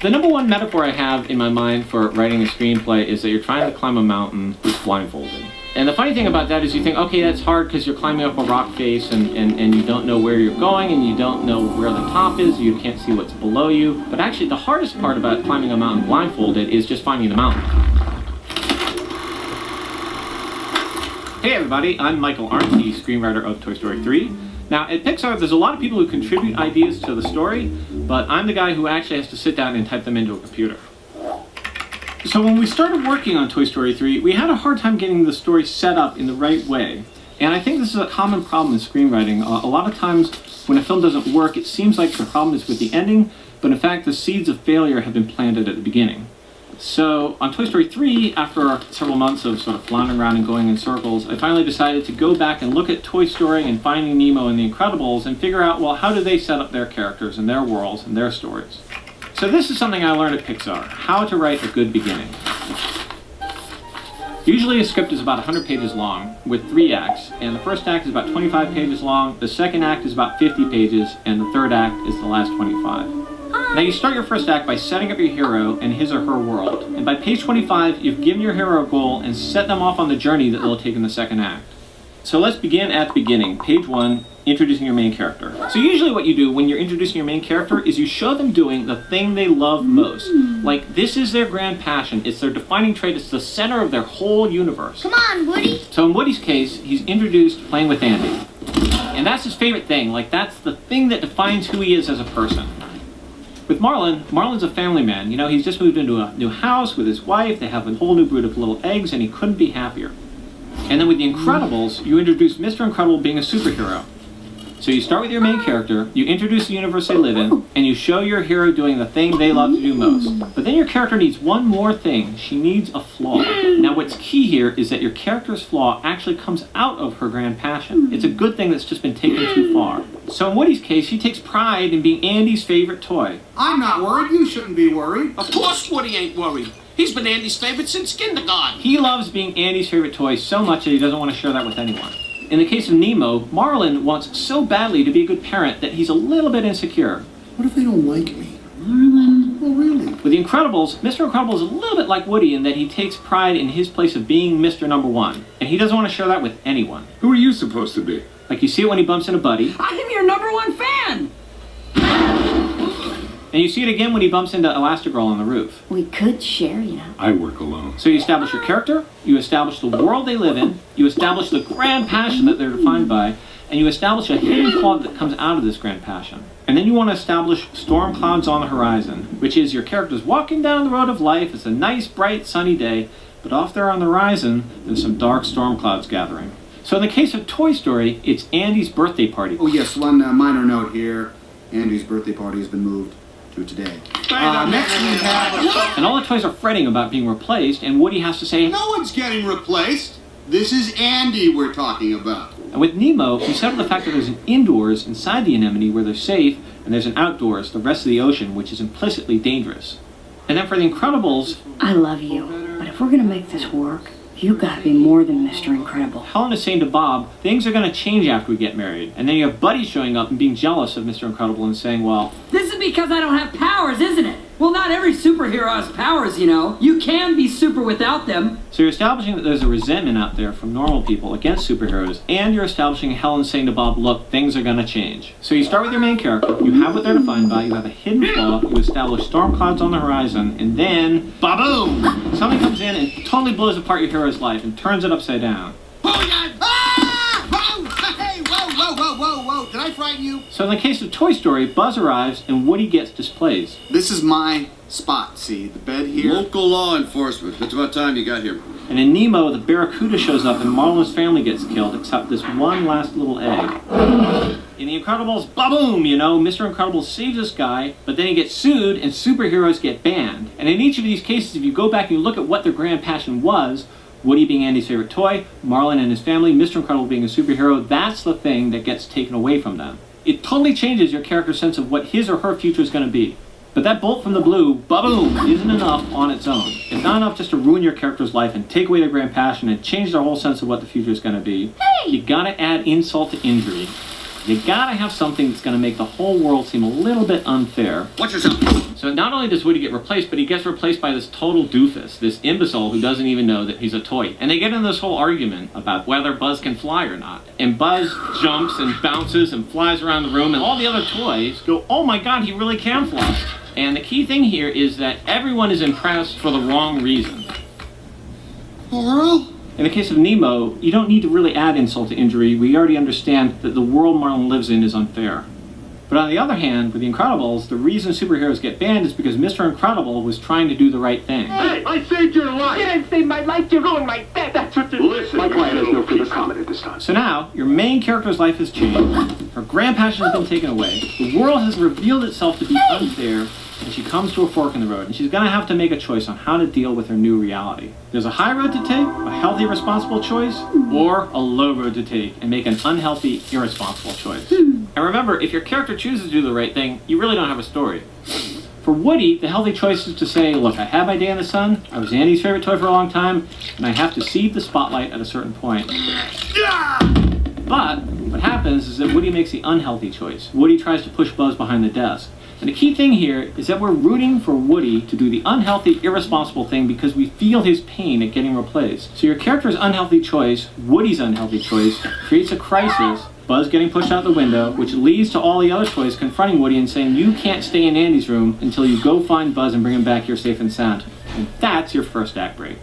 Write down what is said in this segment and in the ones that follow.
The number one metaphor I have in my mind for writing a screenplay is that you're trying to climb a mountain blindfolded. And the funny thing about that is you think, okay, that's hard because you're climbing up a rock face and you don't know where you're going and you don't know where the top is, you can't see what's below you. But actually the hardest part about climbing a mountain blindfolded is just finding the mountain. Hey everybody, I'm Michael Arndt, the screenwriter of Toy Story 3. Now at Pixar there's a lot of people who contribute ideas to the story, but I'm the guy who actually has to sit down and type them into a computer. So when we started working on Toy Story 3, we had a hard time getting the story set up in the right way. And I think this is a common problem in screenwriting. A lot of times when a film doesn't work, it seems like the problem is with the ending, but in fact the seeds of failure have been planted at the beginning. So on Toy Story 3, after several months of sort of floundering around and going in circles, I finally decided to go back and look at Toy Story and Finding Nemo and The Incredibles and figure out, well, how do they set up their characters and their worlds and their stories? So this is something I learned at Pixar, how to write a good beginning. Usually a script is about 100 pages long with 3 acts, and the first act is about 25 pages long, the second act is about 50 pages, and the third act is the last 25. Now you start your first act by setting up your hero and his or her world, and by page 25 you've given your hero a goal and set them off on the journey that they'll take in the second act. So let's begin at the beginning, page 1, introducing your main character. So usually what you do when you're introducing your main character is you show them doing the thing they love most. Like, this is their grand passion, it's their defining trait, it's the center of their whole universe. Come on, Woody! So in Woody's case, he's introduced playing with Andy. And that's his favorite thing, like that's the thing that defines who he is as a person. With Marlin's a family man. You know, he's just moved into a new house with his wife, they have a whole new brood of little eggs, and he couldn't be happier. And then with The Incredibles, you introduce Mr. Incredible being a superhero. So you start with your main character, you introduce the universe they live in, and you show your hero doing the thing they love to do most. But then your character needs one more thing. She needs a flaw. Now what's key here is that your character's flaw actually comes out of her grand passion. It's a good thing that's just been taken too far. So in Woody's case, he takes pride in being Andy's favorite toy. I'm not worried. You shouldn't be worried. Of course Woody ain't worried. He's been Andy's favorite since kindergarten. He loves being Andy's favorite toy so much that he doesn't want to share that with anyone. In the case of Nemo, Marlin wants so badly to be a good parent that he's a little bit insecure. What if they don't like me? Marlin. Oh, really? With The Incredibles, Mr. Incredible is a little bit like Woody in that he takes pride in his place of being Mr. Number One, and he doesn't want to share that with anyone. Who are you supposed to be? Like you see it when he bumps into Buddy, I am your #1 fan! and you see it again when he bumps into Elastigirl on the roof. We could share, you know. I work alone. So you establish your character, you establish the world they live in, you establish the grand passion that they're defined by, and you establish a hidden quality that comes out of this grand passion. And then you want to establish storm clouds on the horizon, which is your character's walking down the road of life, it's a nice, bright, sunny day, but off there on the horizon, there's some dark storm clouds gathering. So in the case of Toy Story, it's Andy's birthday party. Oh, yes, one minor note here. Andy's birthday party has been moved to today. Next we have... And all the toys are fretting about being replaced, and Woody has to say, No one's getting replaced. This is Andy we're talking about. and with Nemo, we set up the fact that there's an indoors inside the anemone where they're safe, and there's an outdoors, the rest of the ocean, which is implicitly dangerous. And then for The Incredibles, I love you, but if we're gonna make this work, you gotta be more than Mr. Incredible. Helen is saying to Bob, things are going to change after we get married. And then you have Buddy showing up and being jealous of Mr. Incredible and saying, well, This is because I don't have powers, isn't it? Well, not every superhero has powers, you know. You can be super without them. so you're establishing that there's a resentment out there from normal people against superheroes, and you're establishing Helen saying to Bob, look, things are going to change. So you start with your main character, you have what they're defined by, you have a hidden flaw, you establish storm clouds on the horizon, and then, ba-boom! Something comes in and totally blows apart your hero's life and turns it upside down. Ah! Whoa! Hey! Whoa! Did I frighten you? So in the case of Toy Story, Buzz arrives and Woody gets displaced. This is my spot, see? The bed here. Local law enforcement. It's about time you got here. And in Nemo, the Barracuda shows up and Marlin's family gets killed, except this one last little egg. In The Incredibles, ba-boom, you know, Mr. Incredible saves this guy, but then he gets sued and superheroes get banned. And in each of these cases, if you go back and you look at what their grand passion was, Woody being Andy's favorite toy, Marlin and his family, Mr. Incredible being a superhero, that's the thing that gets taken away from them. It totally changes your character's sense of what his or her future is going to be. But that bolt from the blue, ba-boom, isn't enough on its own. It's not enough just to ruin your character's life and take away their grand passion and change their whole sense of what the future is going to be. Hey! You gotta add insult to injury. You gotta have something that's gonna make the whole world seem a little bit unfair. Watch yourself. So not only does Woody get replaced, but he gets replaced by this total doofus, this imbecile who doesn't even know that he's a toy. And they get into this whole argument about whether Buzz can fly or not. And Buzz jumps and bounces and flies around the room, and all the other toys go, oh my god, he really can fly. And the key thing here is that everyone is impressed for the wrong reason. Laurel? In the case of Nemo, you don't need to really add insult to injury. We already understand that the world Marlin lives in is unfair. But on the other hand, with the Incredibles, the reason superheroes get banned is because Mr. Incredible was trying to do the right thing. Hey, I saved your life! You didn't save my life, you ruined my death! That's what you... Listen, my client has no further comment at this time. So now, your main character's life has changed, her grand passion has been taken away, the world has revealed itself to be unfair, and she comes to a fork in the road, and she's gonna have to make a choice on how to deal with her new reality. There's a high road to take, a healthy, responsible choice, or a low road to take and make an unhealthy, irresponsible choice. And remember, if your character chooses to do the right thing, you really don't have a story. For Woody, the healthy choice is to say, look, I had my day in the sun, I was Andy's favorite toy for a long time, and I have to cede the spotlight at a certain point. But what happens is that Woody makes the unhealthy choice. Woody tries to push Buzz behind the desk. And the key thing here is that we're rooting for Woody to do the unhealthy, irresponsible thing because we feel his pain at getting replaced. So your character's unhealthy choice, Woody's unhealthy choice, creates a crisis, Buzz getting pushed out the window, which leads to all the other toys confronting Woody and saying, you can't stay in Andy's room until you go find Buzz and bring him back here safe and sound. And that's your first act break.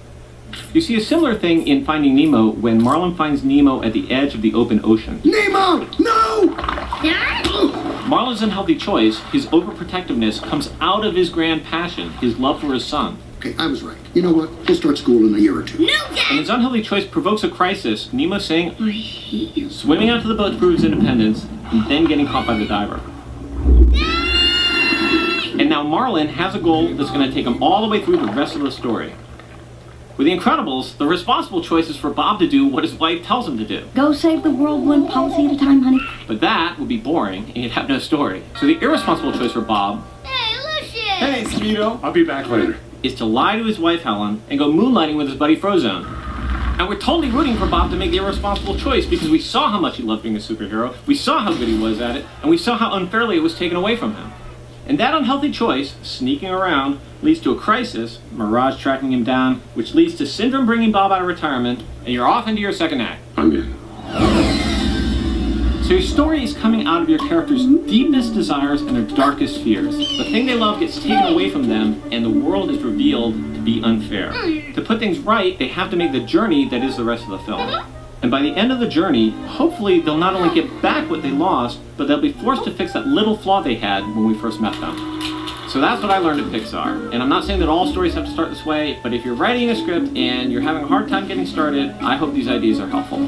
You see a similar thing in Finding Nemo when Marlin finds Nemo at the edge of the open ocean. Nemo! No! Marlin's unhealthy choice, his overprotectiveness, comes out of his grand passion, his love for his son. Okay, I was right. You know what? He'll start school in a year or two. And his unhealthy choice provokes a crisis, Nemo saying, swimming out to the boat to prove his independence, and then getting caught by the diver. And now Marlin has a goal that's going to take him all the way through the rest of the story. With The Incredibles, the responsible choice is for Bob to do what his wife tells him to do. Go save the world one policy at a time, honey. But that would be boring, and you'd have no story. So the irresponsible choice for Bob Hey, Speedo. I'll be back later. is to lie to his wife Helen and go moonlighting with his buddy Frozone. And we're totally rooting for Bob to make the irresponsible choice because we saw how much he loved being a superhero, we saw how good he was at it, and we saw how unfairly it was taken away from him. And that unhealthy choice, sneaking around, leads to a crisis, Mirage tracking him down, which leads to Syndrome bringing Bob out of retirement, and you're off into your second act. I'm in. So your story is coming out of your character's deepest desires and their darkest fears. The thing they love gets taken away from them, and the world is revealed to be unfair. To put things right, they have to make the journey that is the rest of the film. And by the end of the journey, hopefully they'll not only get back what they lost, but they'll be forced to fix that little flaw they had when we first met them. So that's what I learned at Pixar. And I'm not saying that all stories have to start this way, but if you're writing a script and you're having a hard time getting started, I hope these ideas are helpful.